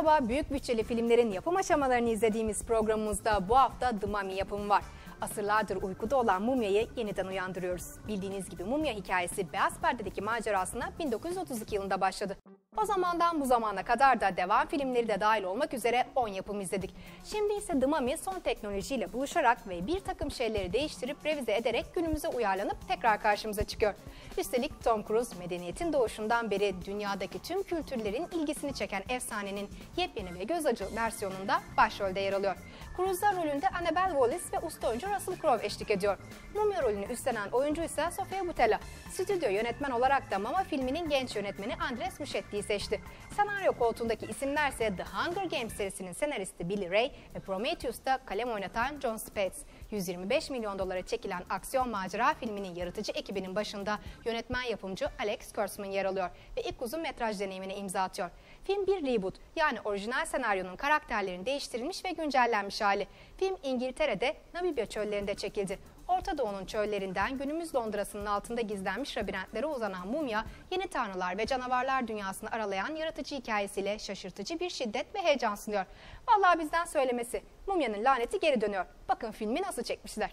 Merhaba, büyük bütçeli filmlerin yapım aşamalarını izlediğimiz programımızda bu hafta The Mummy yapımı var. Asırlardır uykuda olan Mumya'yı yeniden uyandırıyoruz. Bildiğiniz gibi Mumya hikayesi beyaz perdedeki macerasına 1932 yılında başladı. O zamandan bu zamana kadar da devam filmleri de dahil olmak üzere 10 yapım izledik. Şimdi ise The Mummy son teknolojiyle buluşarak ve bir takım şeyleri değiştirip revize ederek günümüze uyarlanıp tekrar karşımıza çıkıyor. Üstelik Tom Cruise medeniyetin doğuşundan beri dünyadaki tüm kültürlerin ilgisini çeken efsanenin yepyeni ve göz acı versiyonunda başrolde yer alıyor. Cruise'da rolünde Annabelle Wallis ve usta oyuncu Russell Crowe eşlik ediyor. Mumya rolünü üstlenen oyuncu ise Sofia Boutella. Stüdyo yönetmen olarak da Mama filminin genç yönetmeni Andres Muschetti'yi seçti. Senaryo koltuğundaki isimlerse The Hunger Games serisinin senaristi Billy Ray ve Prometheus'ta kalem oynatan John Spaihts. 125 milyon dolara çekilen aksiyon macera filminin yaratıcı ekibinin başında yönetmen yapımcı Alex Kurtzman yer alıyor ve ilk uzun metraj deneyimine imza atıyor. Film bir reboot, yani orijinal senaryonun karakterlerin değiştirilmiş ve güncellenmiş hali. Film İngiltere'de Namibya çöllerinde çekildi. Orta Doğu'nun çöllerinden günümüz Londra'sının altında gizlenmiş labirentlere uzanan Mumya, yeni tanrılar ve canavarlar dünyasını aralayan yaratıcı hikayesiyle şaşırtıcı bir şiddet ve heyecan sunuyor. Vallahi bizden söylemesi, Mumya'nın laneti geri dönüyor. Bakın filmi nasıl çekmişler.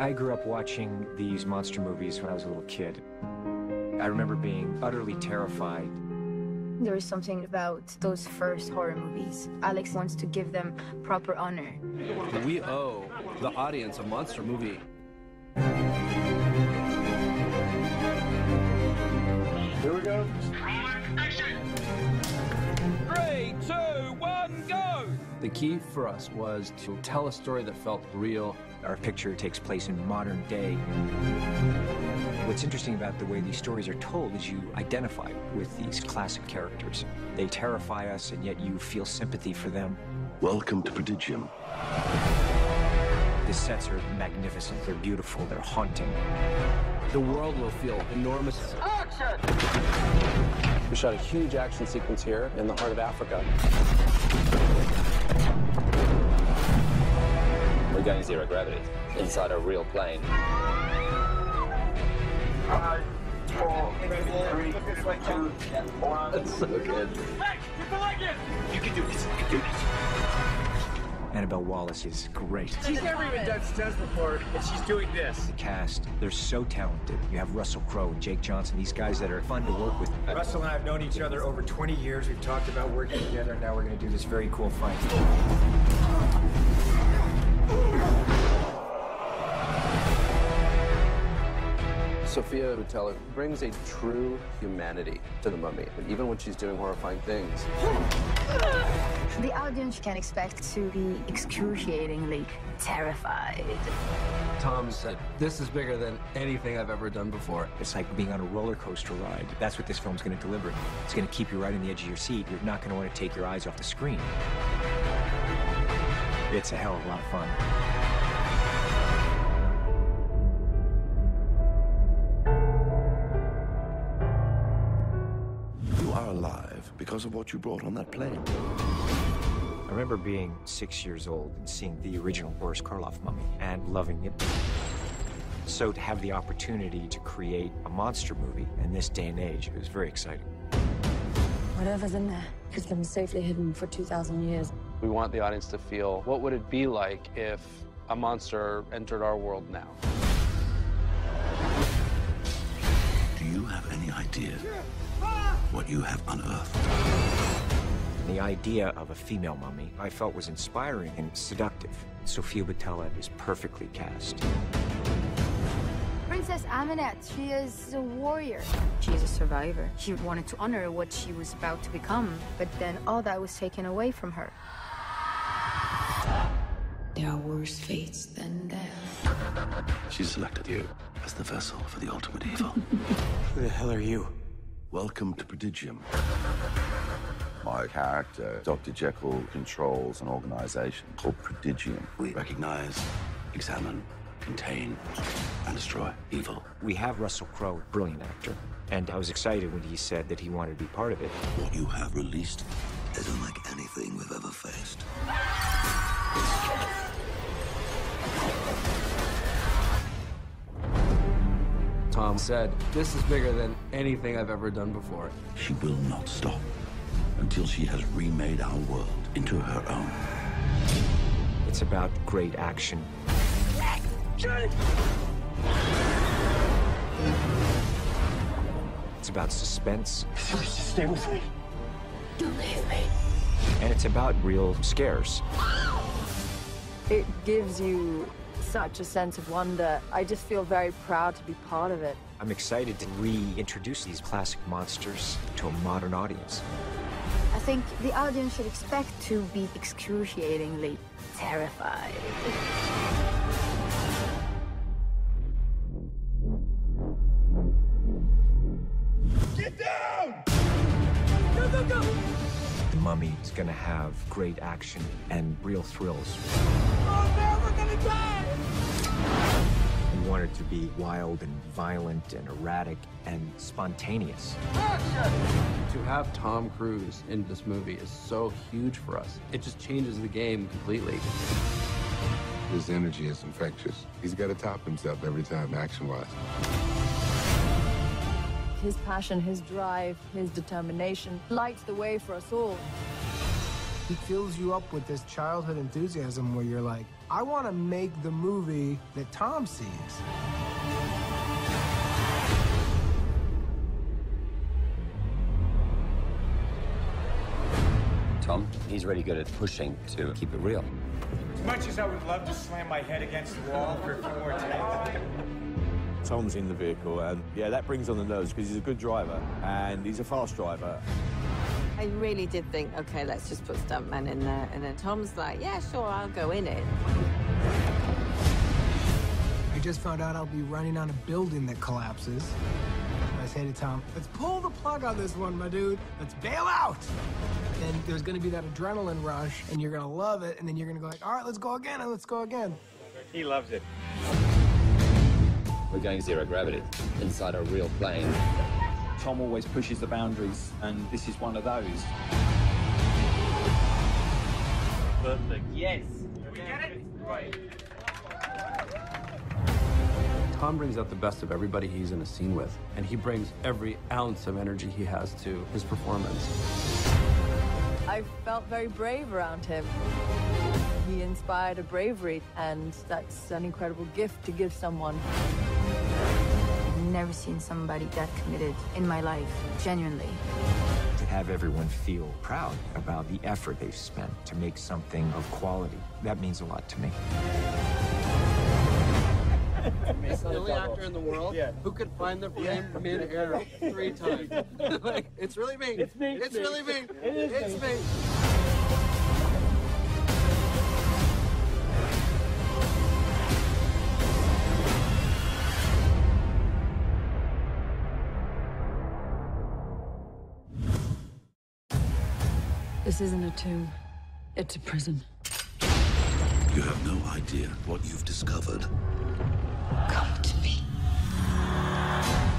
I grew up watching these monster movies when I was a little kid. I remember being utterly terrified. There is something about those first horror movies. Alex wants to give them proper honor. We owe the audience a monster movie. Here we go. Action! 3, 2, 1, go! The key for us was to tell a story that felt real. Our picture takes place in modern day. What's interesting about the way these stories are told is you identify with these classic characters. They terrify us, and yet you feel sympathy for them. Welcome to Prodigium. The sets are magnificent, they're beautiful, they're haunting. The world will feel enormous. Action! We shot a huge action sequence here in the heart of Africa. We're going zero gravity inside a real plane. 5, 4, 3, 2, 1. That's so good. Hey, keep the leg in! You can do this, you can do this. Annabelle Wallis is great. She's never even done stunts before, and she's doing this. The cast, they're so talented. You have Russell Crowe and Jake Johnson, these guys that are fun to work with. Russell and I have known each other over 20 years. We've talked about working together, and now we're going to do this very cool fight. Sofia Boutella brings a true humanity to the mummy, and even when she's doing horrifying things. The audience can expect to be excruciatingly terrified. Tom said, this is bigger than anything I've ever done before. It's like being on a roller coaster ride. That's what this film's going to deliver. It's going to keep you right on the edge of your seat. You're not going to want to take your eyes off the screen. It's a hell of a lot of fun. You are alive because of what you brought on that plane. I remember being 6 years old and seeing the original Boris Karloff mummy and loving it. So to have the opportunity to create a monster movie in this day and age, it was very exciting. Whatever's in there has been safely hidden for 2,000 years. We want the audience to feel, what would it be like if a monster entered our world now? Do you have any idea what you have unearthed? The idea of a female mummy I felt was inspiring and seductive. Sofia Boutella is perfectly cast. Princess Amenet, she is a warrior. She is a survivor. She wanted to honor what she was about to become, but then all that was taken away from her. There are worse fates than death. She selected you as the vessel for the ultimate evil. Who the hell are you? Welcome to Prodigium. My character, Dr. Jekyll, controls an organization called Prodigium. We recognize, examine, contain, and destroy evil. We have Russell Crowe, a brilliant actor, and I was excited when he said that he wanted to be part of it. What you have released is unlike anything we've ever faced. Tom said, "This is bigger than anything I've ever done before." She will not stop until she has remade our world into her own. It's about great action. It's about suspense. Stay with me. Don't leave me. And it's about real scares. It gives you such a sense of wonder. I just feel very proud to be part of it. I'm excited to reintroduce these classic monsters to a modern audience. I think the audience should expect to be excruciatingly terrified. Get down! Go! The Mummy is going to have great action and real thrills. Oh, man, we're gonna die! We want it to be wild and violent and erratic and spontaneous. To have Tom Cruise in this movie is so huge for us. It just changes the game completely. His energy is infectious. He's got to top himself every time, action-wise. His passion, his drive, his determination lights the way for us all. He fills you up with this childhood enthusiasm where you're like, I want to make the movie that Tom sees. Tom, he's really good at pushing to keep it real. As much as I would love to slam my head against the wall for a few more takes. Tom's in the vehicle, and yeah, that brings on the nerves because he's a good driver and he's a fast driver. I really did think, okay, let's just put stuntman in there. And then Tom's like, yeah, sure, I'll go in it. I just found out I'll be running on a building that collapses. I say to Tom, let's pull the plug on this one, my dude. Let's bail out. And there's going to be that adrenaline rush, and you're going to love it. And then you're going to go like, all right, let's go again, and let's go again. He loves it. We're going zero gravity inside a real plane. Tom always pushes the boundaries, and this is one of those. Perfect. Yes. We get it? Right. Tom brings out the best of everybody he's in a scene with, and he brings every ounce of energy he has to his performance. I felt very brave around him. He inspired a bravery, and that's an incredible gift to give someone. I've never seen somebody that committed in my life, genuinely. To have everyone feel proud about the effort they've spent to make something of quality, that means a lot to me. He's the only actor in the world who could find the frame mid-air 3 times. Like, it's really me. It's me. It's really me. It's me. This isn't a tomb. It's a prison. You have no idea what you've discovered. Come to me.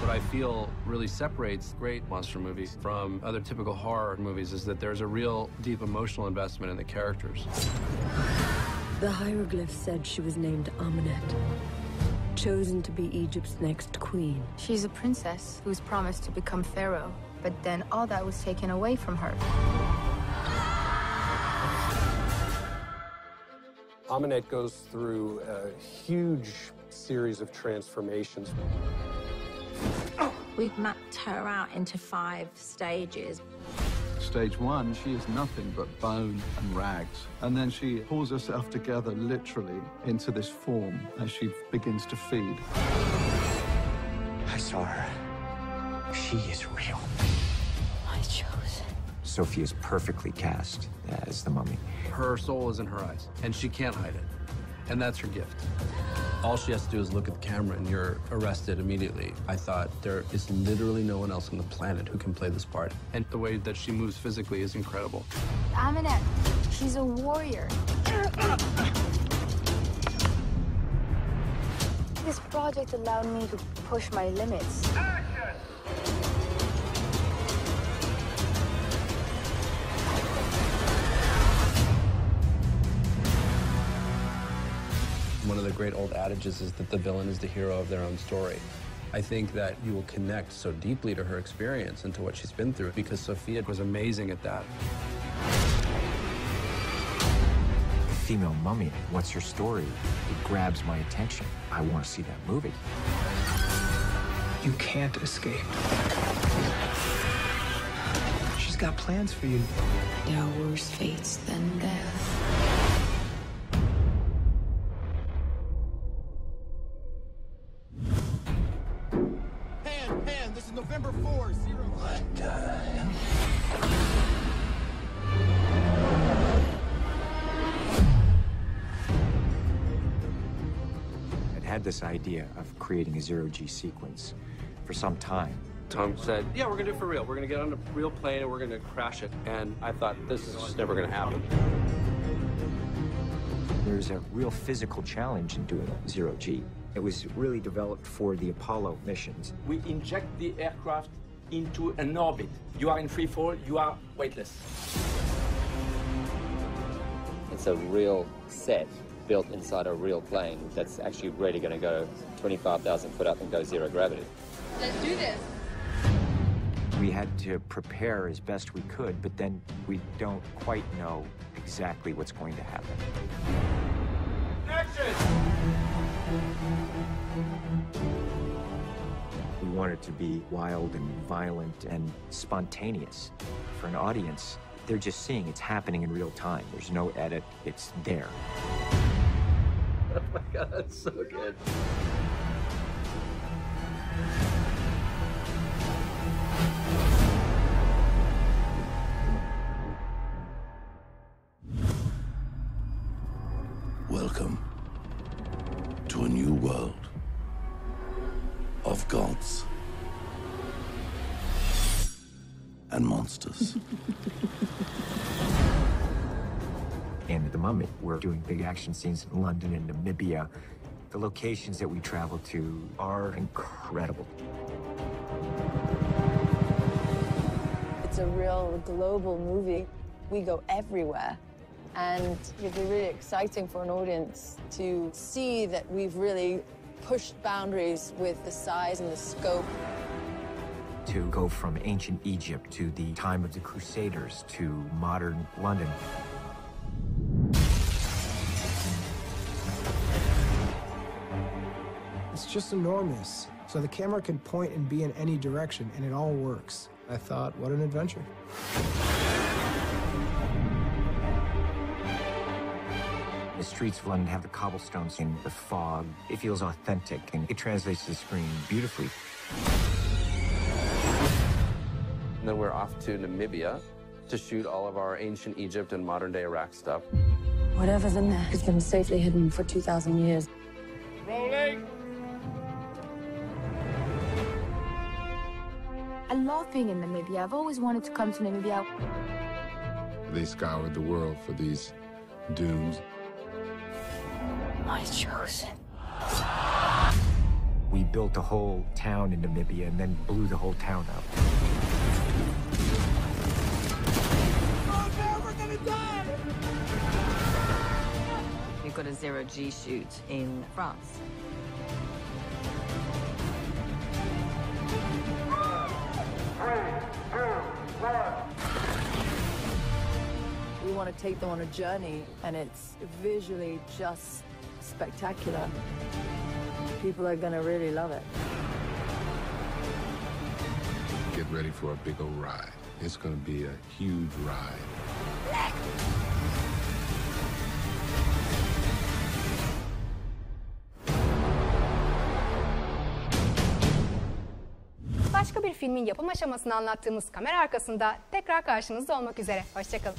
What I feel really separates great monster movies from other typical horror movies is that there's a real deep emotional investment in the characters. The hieroglyph said she was named Amenet, chosen to be Egypt's next queen. She's a princess who was promised to become pharaoh, but then all that was taken away from her. Amenet goes through a huge series of transformations. We've mapped her out into 5 stages. Stage 1, she is nothing but bone and rags. And then she pulls herself together literally into this form as she begins to feed. I saw her. She is real. I chose. Sophie is perfectly cast as the Mummy. Her soul is in her eyes, and she can't hide it. And that's her gift. All she has to do is look at the camera and you're arrested immediately. I thought there is literally no one else on the planet who can play this part. And the way that she moves physically is incredible. Amenet, she's a warrior. This project allowed me to push my limits. One of the great old adages is that the villain is the hero of their own story. I think that you will connect so deeply to her experience and to what she's been through because Sophia was amazing at that. Female mummy, what's her story? It grabs my attention. I want to see that movie. You can't escape. She's got plans for you. There are worse fates than death. This is November 4, 0. What the hell? I'd had this idea of creating a zero-G sequence for some time. Tom said, yeah, we're going to do it for real. We're going to get on a real plane and we're going to crash it. And I thought, this is just never going to happen. There's a real physical challenge in doing zero-G. It was really developed for the Apollo missions. We inject the aircraft into an orbit. You are in free fall, you are weightless. It's a real set built inside a real plane that's actually really going to go 25,000 foot up and go zero gravity. Let's do this. We had to prepare as best we could, but then we don't quite know exactly what's going to happen. Action! We want it to be wild and violent and spontaneous. For an audience, they're just seeing it's happening in real time. There's no edit, it's there. Oh my God, that's so good. Welcome to a new world of gods and monsters. In The Mummy, we're doing big action scenes in London and Namibia. The locations that we travel to are incredible. It's a real global movie. We go everywhere. And it'd be really exciting for an audience to see that we've really pushed boundaries with the size and the scope. To go from ancient Egypt to the time of the Crusaders to modern London. It's just enormous. So the camera can point and be in any direction, and it all works. I thought, what an adventure. The streets of London have the cobblestones and the fog. It feels authentic, and it translates to the screen beautifully. And then we're off to Namibia to shoot all of our ancient Egypt and modern-day Iraq stuff. Whatever's in there has been safely hidden for 2,000 years. Rolling! I love being in Namibia. I've always wanted to come to Namibia. They scoured the world for these dunes. My chosen. We built a whole town in Namibia and then blew the whole town up. Oh no, we're gonna die! We've got a zero-G shoot in France. We want to take them on a journey, and it's visually just spectacular. People are going to really love it. Get ready for a big old ride. It's going to be a huge ride. Başka bir filmin yapım aşamasını anlattığımız kamera arkasında tekrar karşınızda olmak üzere. Hoşça kalın.